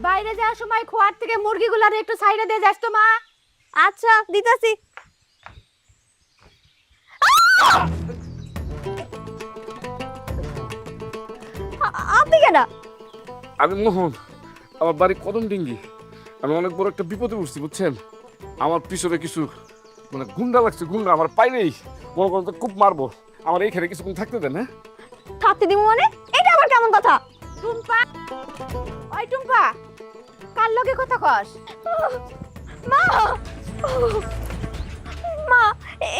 বাইরে যাওয়ার সময় খোয়ার থেকে মুরগিগুলার একটু সাইডে দিয়ে যাস তো মা। আচ্ছা দিতাছি। আপনি কেডা? আমি মোহন, আমার বাড়ি কদম ডিঙ্গি। আমি অনেক বড় একটা বিপদে পড়ছি বুঝছেন। আমার পিছনে কিছু মানে গুন্ডা লাগছে, গুন্ডা আমার পাইলেই মনে করেন তো খুব মারবো। আমার এইখানে কিছুক্ষণ থাকতে দেন। হ্যাঁ থাকতে দিব মানে? এটা আবার কেমন কথা? টুম্পা, ওই টুম্পা, কার লগে কথা কস? মা, মা,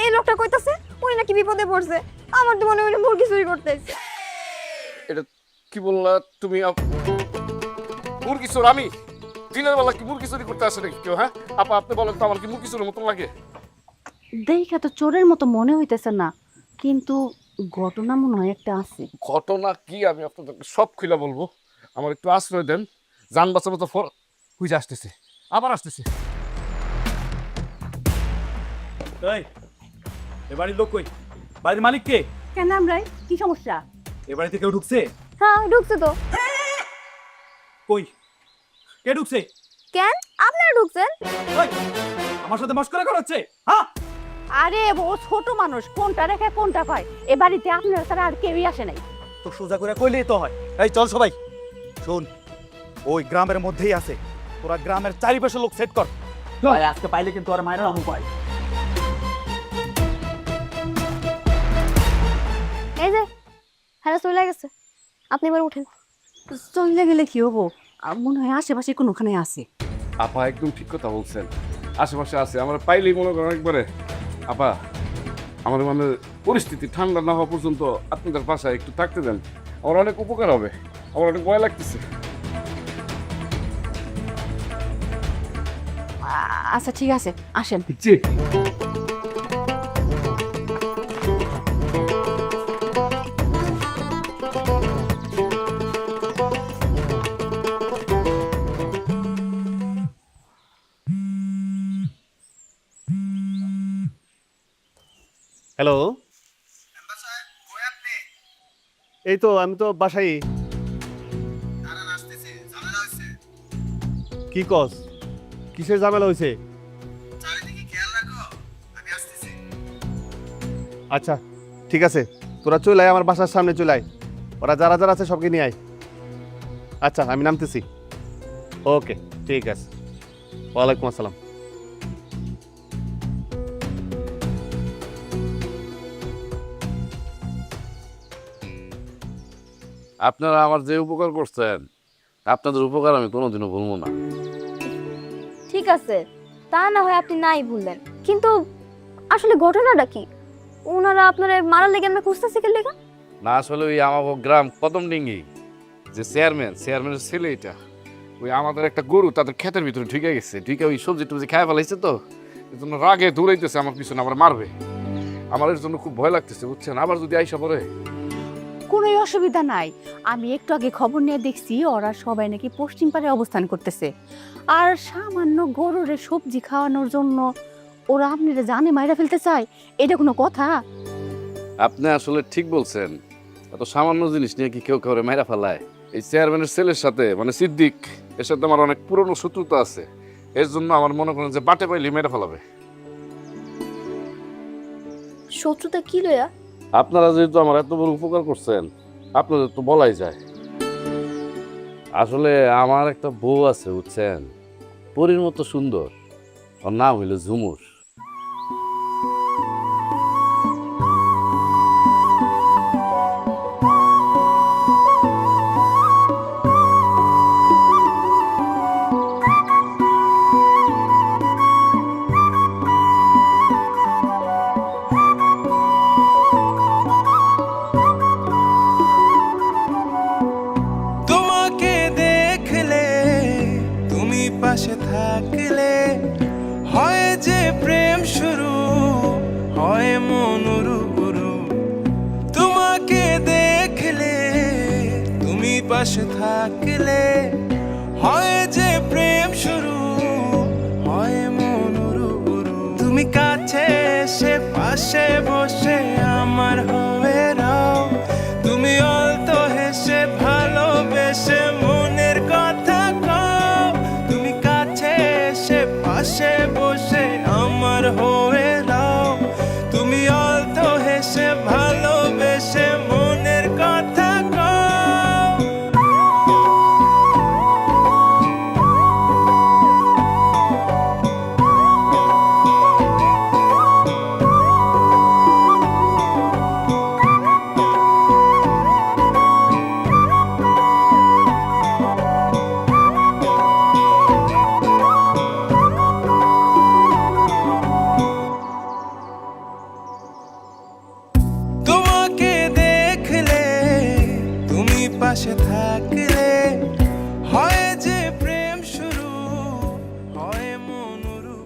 এই লোকটা কইতাছে উনি নাকি বিপদে পড়ছে। আমার তো মনে হয় মুরগি চুরি করতেছে। এটা কি বললা তুমি? মুরগি চোর আমি? দিনের বেলা কি মুরগি চুরি করতে আসে নাকি কেউ? হ্যাঁ আপা, আপনি বলেন তো আমার কি মুরগি চোরের মতন লাগে? দেখা তো চোরের মতো মনে হইতেছে না, কিন্তু ঘটনা মনে হয় একটা আছে। ঘটনা কি আমি আপনাদেরকে সব খুলে বলবো। আমার একটু আশ্রয় দেন। যান বাঁচানো তো হুইজে আসতেছে, আবার আসতেছে। এই এ বাড়ির লোক কই? বাড়ির মালিক কে? কেন আমরাই? কি সমস্যা? এ বাড়িতে কেউ ঢুকছে? হ্যাঁ ঢুকছে তো। কই কে ঢুকছে? কেন আপনারা ঢুকছেন? ওই আমার সাথে মস্করা করাচ্ছে? হ্যাঁ আরে ও ছোট মানুষ, কোনটা রেখে কোনটা কয়। এ বাড়িতে আপনারা ছাড়া আর কেউই আসে নাই। তো সোজা করে কইলেই তো হয়। এই চল সবাই, শোন ওই গ্রামের মধ্যেই আছে। তোরা গ্রামের চারিপাশে লোক সেট কর। ভাই আজকে পাইলে কিন্তু আর মায়ের নাম পাই। এই যে হ্যাঁ চলে গেছে, আপনি এবার উঠেন। চলে গেলে কি হবো? মনে হয় আশেপাশে কোনোখানে আছে। আপা একদম ঠিক কথা বলছেন, আশেপাশে আছে। আমরা পাইলেই মনে করেন একবারে। আপা আমাদের মানে পরিস্থিতি ঠান্ডা না হওয়া পর্যন্ত আপনাদের বাসায় একটু থাকতে দেন, আমার অনেক উপকার হবে। আমার অনেক ভয় লাগতেছে। আচ্ছা ঠিক আছে, আসেন। জি। হ্যালো, এই তো আমি তো বাসায়। কি কস? কিসের ঝামেলা হয়েছে? আচ্ছা ঠিক আছে, তোরা চলে আয়, আমার বাসার সামনে চলে আয়। ওরা যারা যারা আছে সবকে নিয়ে আয়। আচ্ছা আমি নামতেছি। ওকে ঠিক আছে, ওয়ালাইকুম আসসালাম। আপনারা আমার যে উপকার করছেন, আপনাদের উপকার আমি কোনোদিনও ভুলবো না। ঠিক আছে, তা না হয় আপনি নাই ভুললেন, কিন্তু আসলে ঘটনাটা কি? ওনারা আপনারা মারার লেগে আমরা খুঁজতেছি কে লেগা? না আসলে ওই আমাকে গ্রাম কদম ডিঙ্গি যে চেয়ারম্যানের ছেলে, এটা ওই আমাদের একটা গরু তাদের ক্ষেতের ভিতরে ঢুকে গেছে, ঢুকে ওই সবজি টবজি খায় ফেলাইছে। তো এই জন্য রাগে দৌড়াইতেছে আমার পিছনে, আমার মারবে। আমার এর জন্য খুব ভয় লাগতেছে বুঝছেন, আবার যদি আইসা পড়ে। কোনো অসুবিধা নাই, আমি একটু আগে খবর নিয়ে দেখছি ওরা সবাই নাকি পশ্চিম পাড়ে অবস্থান করতেছে। আর সামান্য গরুরে সবজি খাওয়ানোর জন্য ওরা আপনারা জানে মাইরা ফেলতে চায়, এটা কোনো কথা? আপনি আসলে ঠিক বলছেন, এত সামান্য জিনিস নিয়ে কি কেউ কাউরে মাইরা ফেলায়? এই চেয়ারম্যানের ছেলের সাথে মানে সিদ্দিক, এর সাথে আমার অনেক পুরনো শত্রুতা আছে। এর জন্য আমার মনে করেন যে বাটে পাইলে মেরে ফেলাবে। শত্রুতা কি লয়া? আপনারা যেহেতু আমার এত বড় উপকার করছেন, আপনাদের তো বলাই যায়। আসলে আমার একটা বউ আছে বুঝছেন, পরীর মতো সুন্দর, ওর নাম হইল ঝুমুর। তোমাকে দেখলে, তুমি পাশে থাকলে, হয় যে প্রেম শুরু, হয় মন উড়ু। তোমাকে দেখলে, তুমি পাশে থাকলে, হয় যে প্রেম শুরু, হয় মন উড়ু। তুমি কাছে এসে পাশে বসে আমার হয়ে রাও, তুমি অল্প হেসে ভালোবেসে মনের কথা কও। থাকলে হয় যে প্রেম শুরু হয় মনুরু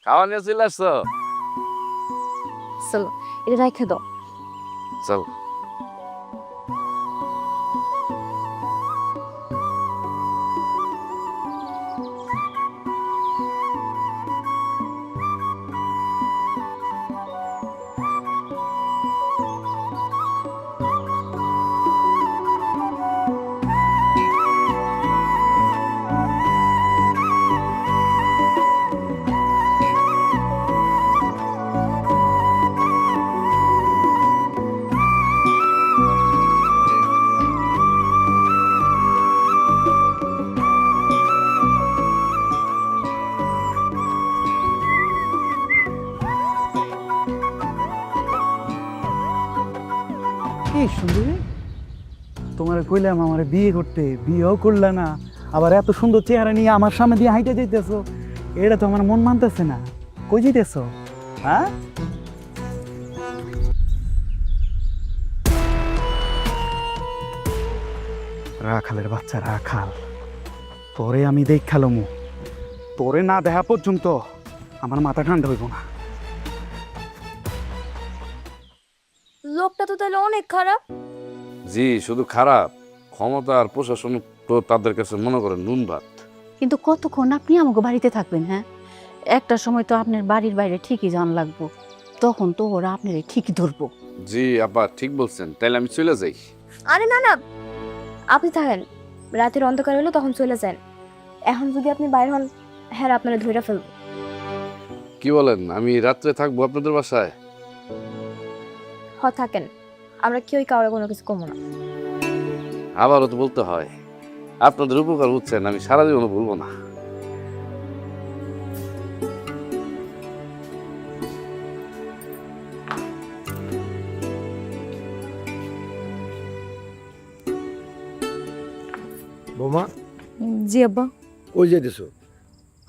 খাওয়া নিয়ে চলে আসছো? চলো এটা রেখে দাও। চল। কি সুন্দরী, তোমার কইলাম আমার বিয়ে করতে, বিয়েও করলে না, আবার এত সুন্দর চেহারা নিয়ে আমার সামনে দিয়ে হাইটে যাইতেছো, এটা তো আমার মন মানতেছে না। কই যাইতেছো? হ্যাঁ, রাখালের বাচ্চা রাখাল, তোরে আমি দেখালমু, তোরে না দেখা পর্যন্ত আমার মাথা ঠান্ডা হইব না। লোকটা তো তাহলে অনেক খারাপ। জি, শুধু খারাপ, ক্ষমতা আর প্রশাসন তো তাদের কাছে মনে করেন নুন ভাত। কিন্তু কতক্ষণ আপনি আমাকে বাড়িতে থাকবেন? হ্যাঁ, একটা সময় তো আপনার বাড়ির বাইরে ঠিকই জান লাগবো, তখন তো ওরা আপনার ঠিকই ধরবো। জি আপা, ঠিক বলছেন, তাইলে আমি চলে যাই। আরে না না, আপনি থাকেন, রাতের অন্ধকার হলো তখন চলে যান। এখন যদি আপনি বাইরে হন, হ্যাঁ আপনারা ধরে ফেলবো। কি বলেন, আমি রাত্রে থাকবো আপনাদের বাসায়? থাকেন, আমরা কেউই কাউরে কোনো কিছু কমো না। আবারও তো বলতে হয়, আপনাদের উপকার বুঝছেন, আমি সারা জীবনও ভুলবো না। বোমা, জি আব্বা। কই যাইতেছো?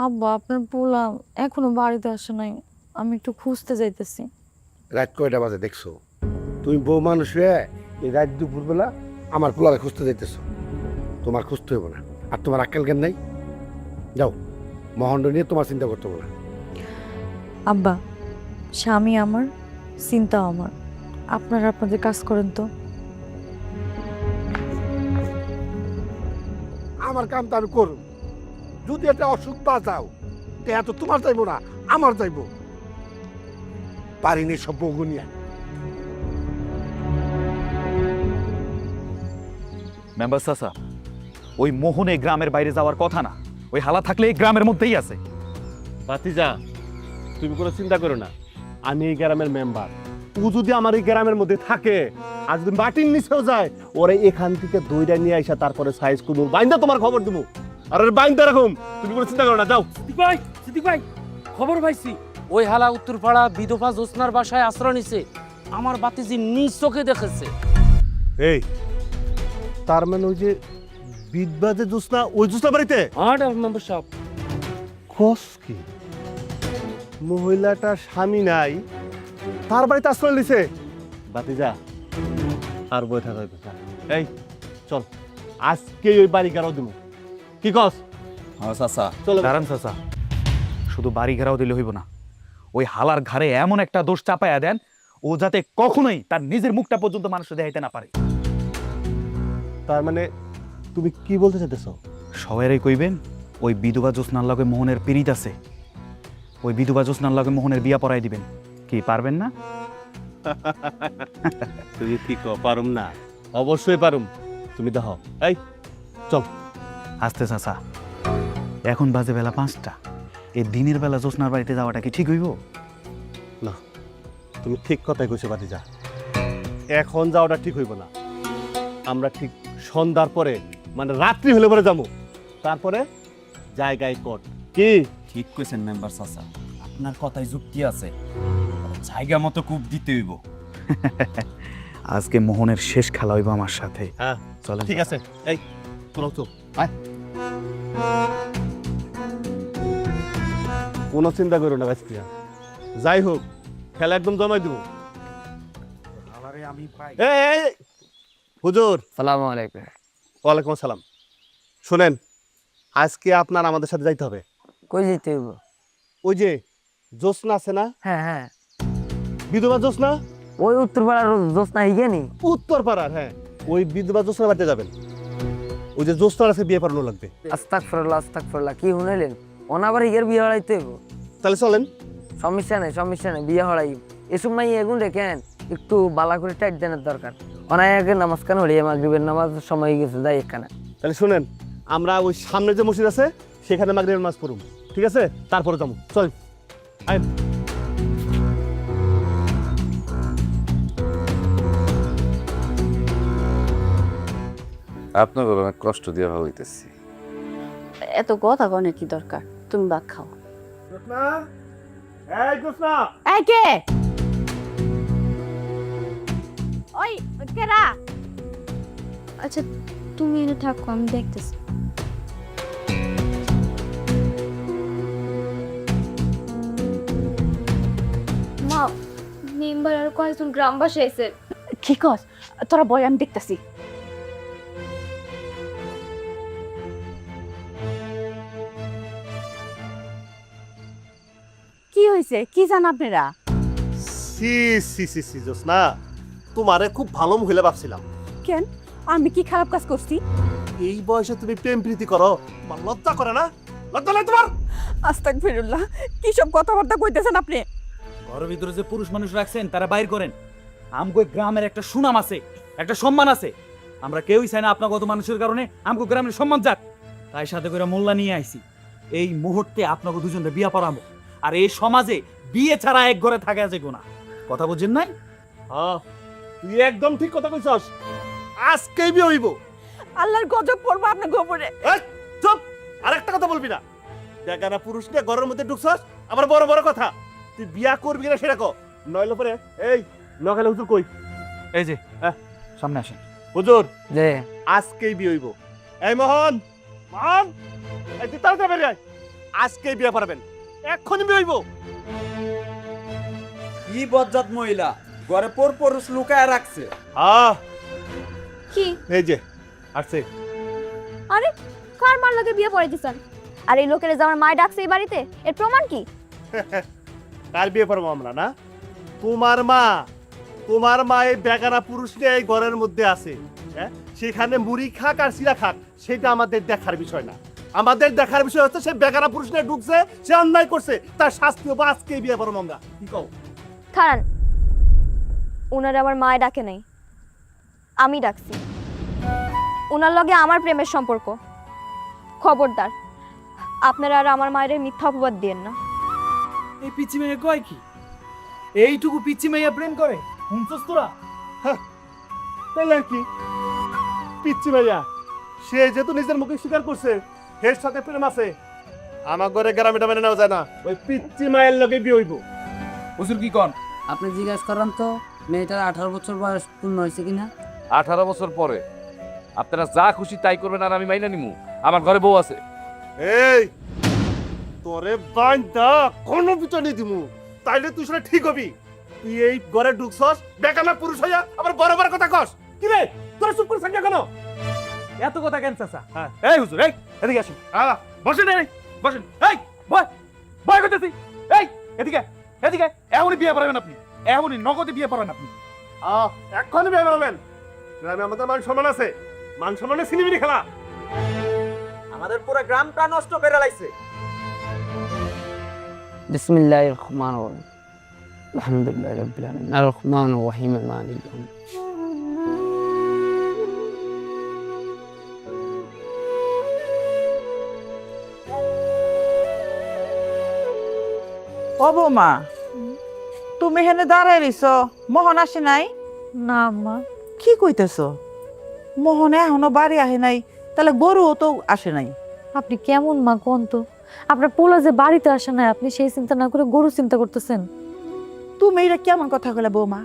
আব্বা আপনার পোলা এখনো বাড়িতে আসে নাই, আমি একটু খুঁজতে যাইতেছি। রাত কয়টা বাজে দেখছো? তুমি বউ মানুষ হয়ে এই রাত দুপুরবেলা আমার পোলারে খুঁজতে যাইতেছো। তোমার খুঁজতে হইব না, আর তোমার আক্কেল জ্ঞান নাই। যাও, মহণ্ড নিয়ে তোমার চিন্তা করতে হবে না। আব্বা, স্বামী আমার, চিন্তাও আমার, আপনারা আপনাদের কাজ করেন তো। আমার কাম তো আমি করব, যদি একটা অসুখ পা যাও দেয়া তো তোমার যাইব না, আমার যাইব। পারিনি সব বগুনিয়া। মেম্বার চাচা, ওই মোহনে গ্রামের বাইরে যাওয়ার কথা না, ওই হালা থাকলে এই গ্রামের মধ্যেই আছে। ভাতিজা, তুমি কোনো চিন্তা করো না, আমি এই গ্রামের মেম্বার। ও যদি আমার এই গ্রামের মধ্যে থাকে আর যদি মাটির নিচেও যায়, ওরে এখান থেকে দইটা নিয়ে আইসা তারপরে সাইজ করবো, বাইন্দা তোমার খবর দেবো। আর ওর বাইন্দা রাখুম, তুমি কোনো চিন্তা করো না, যাও। সিদ্দিক ভাই, খবর পাইছি ওই হালা উত্তরপাড়া বিধবা জোৎস্নার বাসায় আশ্রয় নিছে। আমার বাতিজি নিজ চোখে দেখেছে। এই, তার মানে ওই যে বিধবা যে জোৎস্না, ওই জোৎস্না বাড়িতে মেম্বার সাহেব, খোঁজ কি মহিলাটা স্বামী নাই, তার বাড়িতে আশ্রয় নিছে? বাতিজা, আর বই থাকা হইবে না। এই চল, আজকে ওই বাড়ি গাড়াও দিব, কি কস? চাচা চলো। দাঁড়ান চাচা, শুধু বাড়ি ঘেরাও দিলে হইব না, ওই হালার ঘাড়ে এমন একটা দোষ চাপায়া দেন, ও যাতে কখনোই তার নিজের মুখটা পর্যন্ত মানুষের দেখাইতে না পারে। তার মানে তুমি কি বলতে চাইতেছ? সবাই কইবেন ওই বিধবা জোৎস্নার লগে মোহনের পীড়িত আছে, ওই বিধবা জোৎস্নার লগে মোহনের বিয়া পড়াই দিবেন। কি পারবেন না? তুমি কি পারুম না? অবশ্যই পারুম, তুমি দেখো। এই চল। আসতে চাচা, এখন বাজে বেলা 5টা, এই দিনের বেলা জোৎস্নার বাড়িতে যাওয়াটা কি ঠিক হইব? না, তুমি ঠিক কথাই কইছো বাতিজা, এখন যাওয়াটা ঠিক হইব না। আমরা ঠিক সন্ধ্যার পরে, মানে রাত্রি হলে পরে যাবো, তারপরে জায়গায় কোট। কি ঠিক কইছেন মেম্বার চাচা, আপনার কথায় যুক্তি আছে, জায়গা মতো কূপ দিতে হইব। আজকে মোহনের শেষ খেলা হইব আমার সাথে। হ্যাঁ চলেন। ঠিক আছে। এই তোরাও তো আয়। কোনো চিন্তা করো না বাস্তিয়া, যাই হোক খেলা একদম জমাই দিব। আমি পাই। এই হুজুর সালামু আলাইকুম। ওয়ালাইকুম আসসালাম। শুনেন, আজকে আপনার আমাদের সাথে যাইতে হবে। কই যেতে হইব? ওই যে জোসনা আছে না, হ্যাঁ হ্যাঁ, বিধবা জোসনা, ওই উত্তরপাড়ার জোসনা হিগেনি। উত্তর পাড়ার, হ্যাঁ ওই বিধবা জোসনা বাড়িতে যাবেন। ওই যে জোসনার আছে বিয়ে পড়ানো লাগবে। আস্তাগফিরুল্লাহ আস্তাগফিরুল্লাহ, কি শুনাইলেন? অনাবার হিগের বিয়ে হড়াইতে হইব। তাহলে চলেন। সমস্যা নেই, বিয়ে হড়াই। এসব মাই এগুন রেখেন, একটু বালা করে টাইট দেনের দরকার। অনায়াকে নামাজ কান হড়িয়ে মাগরিবের নামাজ সময় হয়ে গেছে, যাই এখানে। তাহলে শুনেন, আমরা ওই সামনে যে মসজিদ আছে সেখানে মাগরিবের নামাজ পড়ব, ঠিক আছে? তারপরে যাবো, চল। আয়। আপনাকে অনেক কষ্ট দিয়ে হইতেছি। এত কথা কনের কি দরকার, তুমি ভাত খাও। জোসনা, এই জোসনা, এই কে? ওই কেরা? আচ্ছা তুমি এনে থাকো, আমি দেখতেছি। মা, মেম্বার আর কয়েকজন গ্রামবাসী আইছে। কি কস? তোরা বয়, আমি দেখতেছি। কি হয়েছে, কি জান আপনারা? সি সি সি সি জোসনা, তোমারে খুব ভালো মহিলা ভাবছিলাম। কেন, আমি কি খারাপ কাজ করছি? এই বয়সে তুমি প্রেম প্রীতি করো, তোমার লজ্জা করে না? লজ্জা নাই তোমার? আস্তাগফিরুল্লাহ, কি সব কথাবার্তা কইতেছেন আপনি? ঘরের ভিতরে যে পুরুষ মানুষ রাখছেন তারা বাইর করেন। আমগো গ্রামের একটা সুনাম আছে, একটা সম্মান আছে। আমরা কেউই চাই না আপনার কত মানুষের কারণে আমগো গ্রামের সম্মান যাক। তাই সাথে করে মোল্লা নিয়ে আইছি। এই মুহূর্তে আপনাকে দুজনে বিয়া পড়াবো। আর এই সমাজে বিয়ে ছাড়া এক ঘরে থাকা আছে গোনা। কথা বুঝছেন নাই? হ্যাঁ, তুই একদম ঠিক কথা কইছস। আজকেই বিয়ে হইব। আল্লাহর গজব পড়বো আপনার গোবরে। এই, চুপ! আরেকটা কথা বলবি না। বেগানা পুরুষ নিয়ে ঘরের মধ্যে ঢুকছস, আবার বড় বড় কথা। তুই বিয়া করবি না সেটা কো, নইলে পরে এই নখালে হুজুর কই? এই যে সামনে আসেন। হুজুর, যে আজকেই বিয়ে হইব। এই মোহন, মোহন, এই তুই তাড়াতাড়ি বেরিয়ে আয়। আজকেই বিয়ে পড়াবেন, এক্ষুনি বিয়ে হইব। কি বজ্জাত মহিলা ঘরে পর পুরুষ লুকায় রাখছে। কি? এই যে আসছে। আরে কার মার লাগে বিয়ে পড়ে দিছেন? আর এই লোকের যে আমার মায় ডাকছে এই বাড়িতে, এর প্রমাণ কি? কার বিয়ে পড়বো আমরা না? তোমার মা। তোমার মা এই বেগানা পুরুষ নিয়ে এই ঘরের মধ্যে আছে, হ্যাঁ? সেখানে মুড়ি খাক আর সিরা খাক, সেটা আমাদের দেখার বিষয় না। আমাদের দেখার বিষয় হচ্ছে সে বেগানা পুরুষ নিয়ে ঢুকছে, সে অন্যায় করছে, তার শাস্তি হবে আজকেই বিয়ে পড়বো আমরা। কি কও? খারান, উনার আমার মায় ডাকে নাই, আমি ডাকছি। উনার লগে আমার প্রেমের সম্পর্ক। খবরদার, আপনারা আর আমার মায়ের মিথ্যা অপবাদ দিয়েন না। এই পিচ্ছি মেয়ে কয় কি? এইটুকু পিচ্ছি মেয়ে প্রেম করে? শুনছস তোরা? তাইলে আর কি? পিচ্ছি ভাইয়া, সে যেহেতু নিজের মুখে স্বীকার করছে এর সাথে প্রেম আছে, আমার ঘরে গ্রামেটা মেনে নেওয়া যায় না। ওই পিচ্ছি মায়ের লগে বিয়ে হইব। হুজুর কি কন? আপনি জিজ্ঞাসা করেন তো মেয়েটার 18 বছর বয়স পূর্ণ হয়েছে কিনা। 18 বছর পরে আপনারা যা খুশি তাই করবেন, আর আমি মাইনা নিমু। আমার ঘরে বউ আছে। এই তোরে বান্ধা কোনো পিছনে দিমু, তাইলে তুই সেটা ঠিক হবি। তুই এই ঘরে ঢুকছস বেকানা পুরুষ হইয়া আবার বড় বড় কথা কস। কি রে, তোরা চুপ করে থাকবি কেন? এত কথা কেন চাচা? হ্যাঁ। এই হুজুর, এই এদিকে আসুন। বসেন, এই বসেন। এই বয়, বয় করতেছি। এই এদিকে, এদিকে। এখনই বিয়ে পড়াবেন আপনি, এখনই নগদে বিয়ে পড়াবেন আপনি। এক্ষুনি বিয়ে করবেন। গ্রামে আমাদের মান সম্মান আছে, মান সম্মানে সিনেমিনি খেলা। আমাদের পুরো গ্রামটা নষ্ট করে লাইছে। বিসমিল্লাহির রহমানির রহিম, আলহামদুলিল্লাহি রাব্বিল আলামিন, আর রহমানির রহিম, মালিক ইয়াউমিদ্দিন। ও বৌমা, তুমি হেনে দাঁড়াই রইছ, মোহন আসে নাই? না আম্মা। কি কইতেছ? মোহন এখনো বাড়ি আহে নাই, তাহলে গরুও তো আসে নাই। আপনি কেমন মা কোন তো? আপনার পোলা যে বাড়িতে আসে না, আপনি সেই চিন্তা না করে গরু চিন্তা করতেছেন। তুমি এটা কেমন কথা কইলা বৌমা?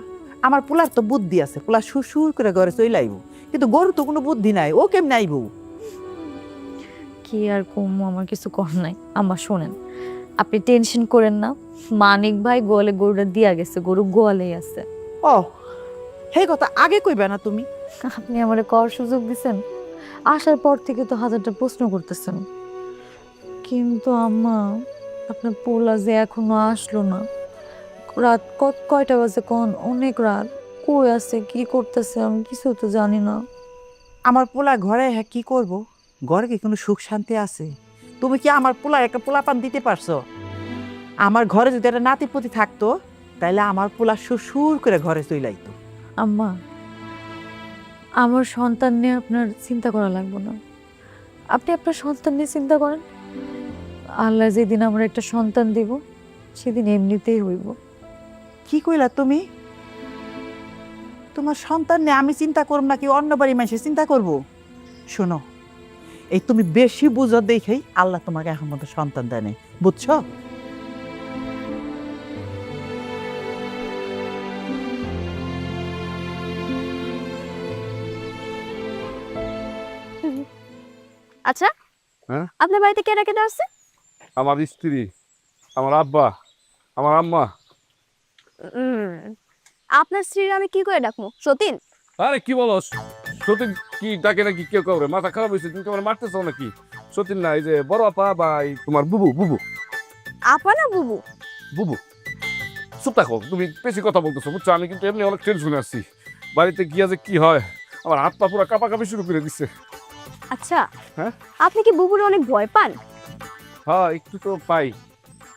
আমার পোলার তো বুদ্ধি আছে, পোলা সুর করে ঘরে চলে আইব, কিন্তু গরু তো কোনো বুদ্ধি নাই, ও কেমনে আইব? কি আর কম, আমার কিছু কর নাই। আম্মা শোনেন, আপনি টেনশন করেন না। মানিক ভাই গোয়ালে গরুটা দিয়া গেছে, গরু গোয়ালেই আছে। ও, সেই কথা আগে কইবে না তুমি? আপনি আমারে করার সুযোগ দিছেন, আসার পর থেকে তো হাজারটা প্রশ্ন করতেছেন। কিন্তু আম্মা, আপনার পোলা যে এখনো আসলো না, রাত কয়টা বাজে কোন, অনেক রাত, কই আছে কি করতেছে আমি কিছু তো জানি না। আমার পোলা ঘরে হ্যাঁ কি করব? ঘরে কি কোনো সুখ শান্তি আছে? তুমি কি আমার পোলার একটা পোলাপান দিতে পারছো? আমার ঘরে যদি একটা নাতিপতি থাকতো তাহলে আমার পোলা শ্বশুর করে ঘরে চলে আইতো। আম্মা, আমার সন্তান নিয়ে আপনার চিন্তা করা লাগবে না। আপনি আপনার সন্তান নিয়ে চিন্তা করেন। আল্লাহ যেদিন আমার একটা সন্তান দিব সেদিন এমনিতেই হইব। কি কইলা তুমি? তোমার সন্তান নিয়ে আমি চিন্তা করব নাকি অন্য বাড়ি মানুষে চিন্তা করব? শোনো, এই তুমি বেশি বুঝো দেখেই আল্লাহ তোমাকে এখন মতো সন্তান দেয় নাই, বুঝছো? আচ্ছা, হ্যাঁ? আপনার বাড়িতে কে রেখে দেওয়া আছে? আমার স্ত্রী, আমার আব্বা, আমার আম্মা। আপনার স্ত্রীর আমি কি করে ডাকবো? সতীন? আরে কি বলো, সতীন কি ডাকে নাকি কেউ কাউরে? মাথা খারাপ হয়েছে, তুমি তোমার মারতেছ নাকি? সতীন না, এই যে বড় আপা বা এই তোমার বুবু। বুবু আপা না বুবু? বুবু চুপ থাকো, তুমি বেশি কথা বলতেছো বুঝছো। আমি কিন্তু এমনি অনেক টেনশনে আছি, বাড়িতে গিয়া যে কি হয়, আমার হাত পা পুরো কাঁপাকাঁপি শুরু করে দিচ্ছে। আচ্ছা, হ্যাঁ? আপনি কি বুবুর অনেক ভয় পান? হ্যাঁ একটু তো পাই,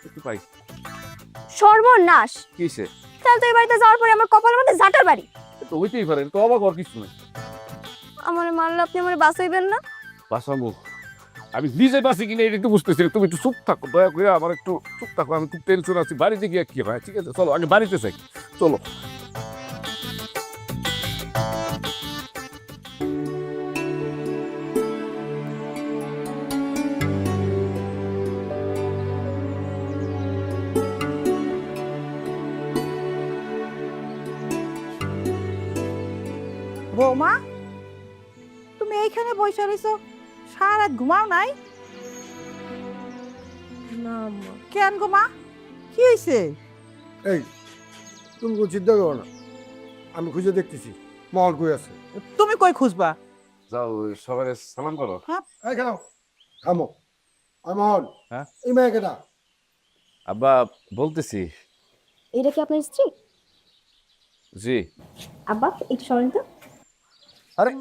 একটু পাই। সর্বনাশ! কিসে? তাহলে তো এই বাড়িতে যাওয়ার পরে আমার কপালের মধ্যে ঝাঁটার বাড়ি। তো হইতেই পারে, তো অবাক হওয়ার কিছু নেই। আমার মারলে আপনি আমার বাঁচাইবেন না? বাঁচাবো? আমি নিজে বাঁচি কিনা এটা একটু বুঝতেছি না। তুমি একটু চুপ থাকো, দয়া করে আমার একটু চুপ থাকো। আমি খুব টেনশন আছি, বাড়িতে গিয়ে কি হয়। ঠিক আছে চলো, আগে বাড়িতে যাই, চলো। বৌমা, তুমি এইখানে বসে রইছো, সারা রাত ঘুমাও নাই? না কেন গো মা, কি হয়েছে? এই তুমি কোনো চিন্তা করো না, আমি খুঁজে দেখতেছি মহল কই আছে। তুমি কই খুঁজবা? যাও সবাই সালাম করো। এই কেন থামো, আমি মহল। হ্যাঁ? এই মেয়ে কেনা? আব্বা বলতেছি। এটা কি আপনার স্ত্রী? জি। আব্বা একটু সরেন তো। আরে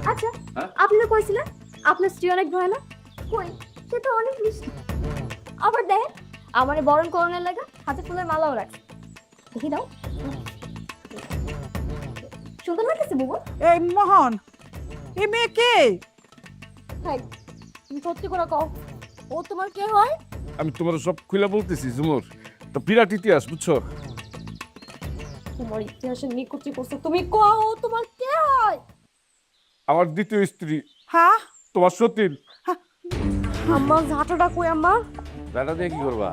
আচ্ছা, হ্যাঁ? আপনি তো কইছিলেন আপনার স্ত্রী অনেক ভয়ানক। কই, সে তো অনেক মিষ্টি। আবার দেখেন, আমারে বরণ করণের লাগা হাতে ফুলের মালাও রাখছে। দেখি দাও। সুন্দর লাগতেছে বুবু। এই মোহন, এই মেয়ে কে? হাই, তুমি সত্যি করে কও, ও তোমার কে হয়? আমি তোমার সব খুলে বলতেছি ঝুমুর, তো বিরাট ইতিহাস বুঝছো। তোমার ইতিহাসের নিকুচি করছো, তুমি কও ও তোমার কে হয়? আমার দ্বিতীয় স্ত্রী, হ্যাঁ? তোমার সতীন। আম্মা ঝাঁটাটা কই আম্মা? বেটা দিয়ে কি করবা?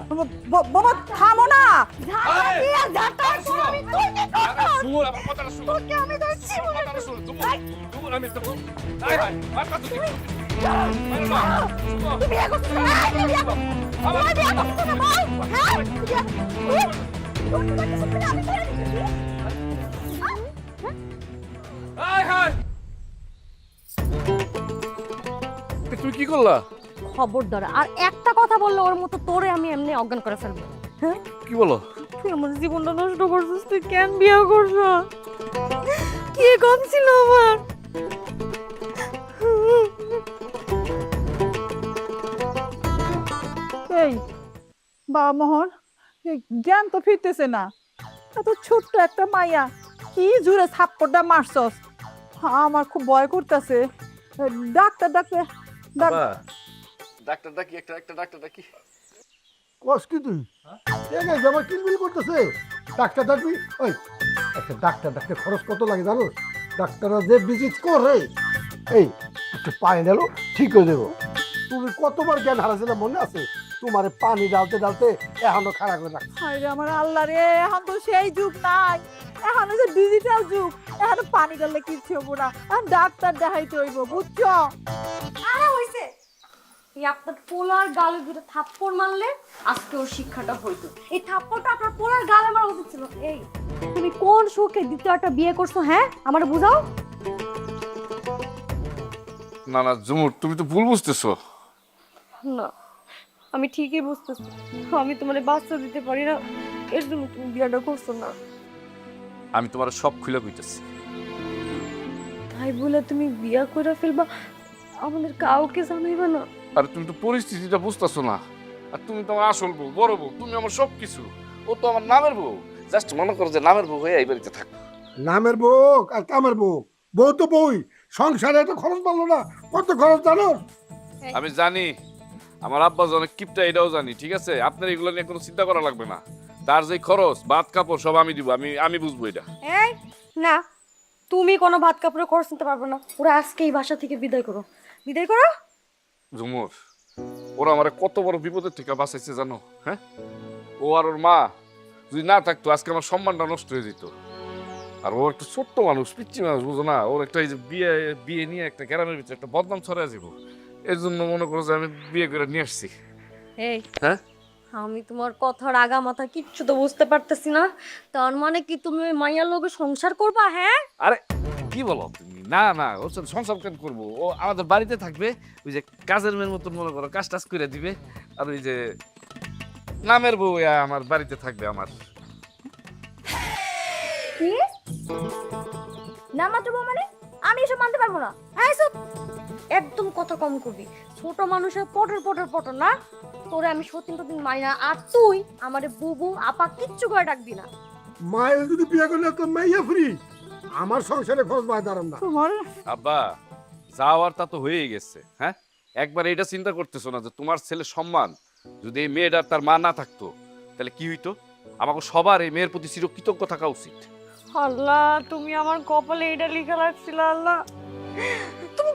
বাবা থামো না। ঝাঁটা দিয়া ঝাঁটা কই আমি তুই কি করছ? ঝুমুর আমার কথাটা শোনো। তোকে আমি ধরছি মনে কথাটা শোনো ঝুমুর। ঝুমুর আমি তো আয় হায় মারতা তুমি। মারবা। তুমি বিয়ে করছিস না? তুমি বিয়ে করছিস না? তুমি বিয়ে করছিস না বল? হ্যাঁ? তুমি করছিস না? আমি করে দিচ্ছি। আয় হায়। তুমি কি করলা? খবরদার আর একটা কথা বললে ওর মতো তোরে আমি এমনি অজ্ঞান করে ফেলবো। কি বলো? তুই আমার জীবনটা নষ্ট করছিস, তুই কেন বিয়ে করছ? কি কম ছিল আমার? এই বাবা মোহন, এই জ্ঞান তো ফিরতেছে না। এত ছোট্ট একটা মাইয়া, কি জুড়ে থাপ্পড়টা মারছস, আমার খুব ভয় করতেছে। ডাক্তার ডাক্তার বাবা ডাক্তার ডাকি, একটা ডাক্তার ডাকি। কস কি তুই? এই না আমার কিলবিল করতেছে, ডাক্তার ডাকবি? ওই একটা ডাক্তার ডাক্তার খরচ কত লাগে জানো? ডাক্তাররা যে ভিজিট করে, এই একটু পানি ঢালো ঠিক হয়ে দেবো। তুমি কতবার জ্ঞান হারাছিলে মনে আছে? তোমার পানি ডালতে ডালতে এখনো খারাপ করে রাখছে। আরে আমার আল্লাহ রে, এখন তো সেই যুগ নাই, এখন হচ্ছে ডিজিটাল যুগ, এখন পানি ডাললে কিচ্ছু হবো না, এখন ডাক্তার দেখাইতে হইব, বুঝছো? আরে হইছে, এই আপনার পোলার গালে দুটো থাপ্পড় মারলে আজকে ওর শিক্ষাটা হইতো। এই থাপ্পড়টা আপনার পোলার গালে মারা উচিত ছিল। এই তুমি কোন সুখে দ্বিতীয় একটা বিয়ে করছো হ্যাঁ আমার বুঝাও। না না ঝুমুর, তুমি তো ভুল বুঝতেছো। না আমি ঠিকই বুঝতেছি, আমি তোমার বাচ্চা দিতে পারি না, এর জন্য তুমি বিয়েটা করছো না। আমি তোমার সব খুলে কইতেছি। তাই বলে তুমি বিয়ে করে ফেলবা, আমাদের কাউকে জানাইবা না? আর তুমি তো পরিস্থিতিটা বুঝতেছো না। আর তুমি তো আমার আসল বউ, বড় বউ, তুমি আমার সব কিছু। ও তো আমার নামের বউ। জাস্ট মনে করো যে নামের বউ হয়ে এই বাড়িতে থাক। নামের বউ আর কামের বউ, বউ তো বউই। সংসারে তো খরচ পারলো না, কত খরচ জানো? আমি জানি, আমার আব্বা যে অনেক কিপটা, এটাও জানি। ঠিক আছে, আপনার এগুলো নিয়ে কোনো চিন্তা করা লাগবে না। তার যে খরচ, ভাত কাপড় সব আমি দিব, আমি বুঝবো এটা। এই না, তুমি কোনো ভাত কাপড়ে খরচ নিতে পারবে না। ওরা আজকে এই বাসা থেকে বিদায় করো, বিদায় করো। ঝুমুর, ওরা আমার কত বড় বিপদের থেকে বাঁচাইছে জানো? হ্যাঁ, ও আর ওর মা যদি না থাকতো আজকে আমার সম্মানটা নষ্ট হয়ে যেত। আর ও একটা ছোট্ট মানুষ, পিচ্ছি মানুষ, বুঝো না? ওর একটা এই যে বিয়ে নিয়ে একটা গ্রামের ভিতরে একটা বদনাম ছড়ায় যাব। এর জন্য মনে করো যে আমি বিয়ে করে নিয়ে আসছি। এই হ্যাঁ, আমি তোমার কথার আগা মাথা কিচ্ছু তো বুঝতে পারতেছি না। তার মানে কি তুমি ওই মাইয়ার লোকে সংসার করবা? হ্যাঁ, আরে কি বলো তুমি? না না, ওর সাথে সংসার কেন করবো? ও আমাদের বাড়িতে থাকবে, ওই যে কাজের মেয়ের মতন মনে করো, কাজ টাজ করে দিবে। আর ওই যে নামের বউ আমার বাড়িতে থাকবে আমার। কি না মাত্র মানে? আমি এসব মানতে পারবো না। এই সব একদম কথা কম করবি। ছোট মানুষের পটর পটর পটর না। তোরে আমি সত্যি দিন মানি না। আর তুই আমারে বুবু আপা কিচ্ছু করে ডাকবি না। মায়ের যদি বিয়ে করলে তো মাইয়া ফ্রি, আমার সংসারে খরচ বাই দাঁড়ান না। তোমার আব্বা, যাওয়ার তা তো হয়েই গেছে। হ্যাঁ, একবার এটা চিন্তা করতেছো না যে তোমার ছেলে সম্মান যদি এই মেয়েটার তার মা না থাকতো তাহলে কি হইতো? আমাকে সবার এই মেয়ের প্রতি চিরকৃতজ্ঞ থাকা উচিত। আল্লাহ, তুমি আমার কপালে এটা লিখে রাখছিল। আল্লাহ, তুমি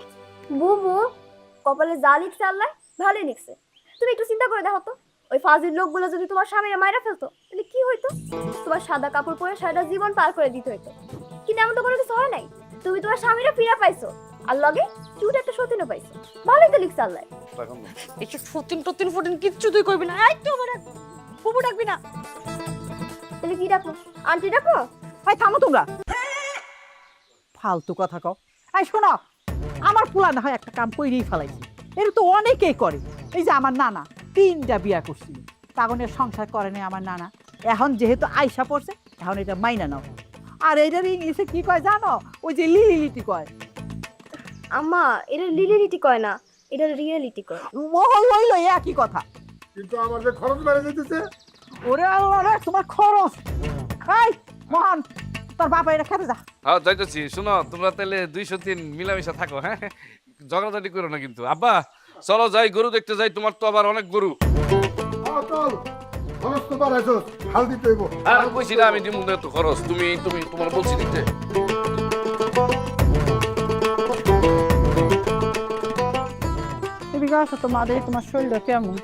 বুবু কপালে যা লিখছে আল্লাহ ভালোই লিখছে। তুমি একটু চিন্তা করে দেখো তো, ওই ফাজিল লোকগুলো যদি তোমার স্বামীরা মাইরা ফেলতো তাহলে কি হইতো? তোমার সাদা কাপড় পরে সারা জীবন পার করে দিতে হইতো। কিন্তু এমন তো কোনো কিছু হয় নাই। তুমি তোমার স্বামীরা ফিরে পাইছো, আর লগে কিউট একটা সতীনও পাইছো। ভালোই তো লিখছে আল্লাহ। এইসব সতীন টতিন ফটিন কিচ্ছু তুই করবি না। এই তো আমার বুবু ডাকবি না। তাহলে কি ডাকো? আন্টি ডাকো? ভাই থামো তোমরা, ফালতু কথা কও। এই শোনো, আমার পোলা না হয় একটা কাম কইরেই ফেলাইছি, এর তো অনেকেই করে। এই যে আমার নানা 3টা বিয়া করছিল, তখন সংসার করে নাই আমার নানা। এখন যেহেতু আইসা পড়ছে, এখন এটা মাইনা নাও। আর এটার ইংলিশে কি কয় জানো? ওই যে লিলিলিটি কয়। আম্মা, এটা লিলিলিটি কয় না, এটা রিয়েলিটি কয়। মহল হইল একই কথা। কিন্তু আমার যে খরচ বেড়ে যেতেছে। ওরে আল্লাহ রে, তোমার খরচ। এই মোহন, তোর বাবা এটা খেতে যা। হ্যাঁ যাইতেছি। শোনো, তোমরা তাহলে 203 মিলামিশা থাকো। হ্যাঁ, ঝগড়াঝাটি করো না কিন্তু। আব্বা চলো যাই, গরু দেখতে যাই। তোমার তো আবার অনেক গরু। চল, খরচ তো বাড়াইছো, হাল দিতে হইব। আর কইছি না আমি দিমু না তো খরচ। তুমি তোমার বলছি দিতে। এদিকে আসো তো মা, দেখি তোমার শরীরটা কেমন।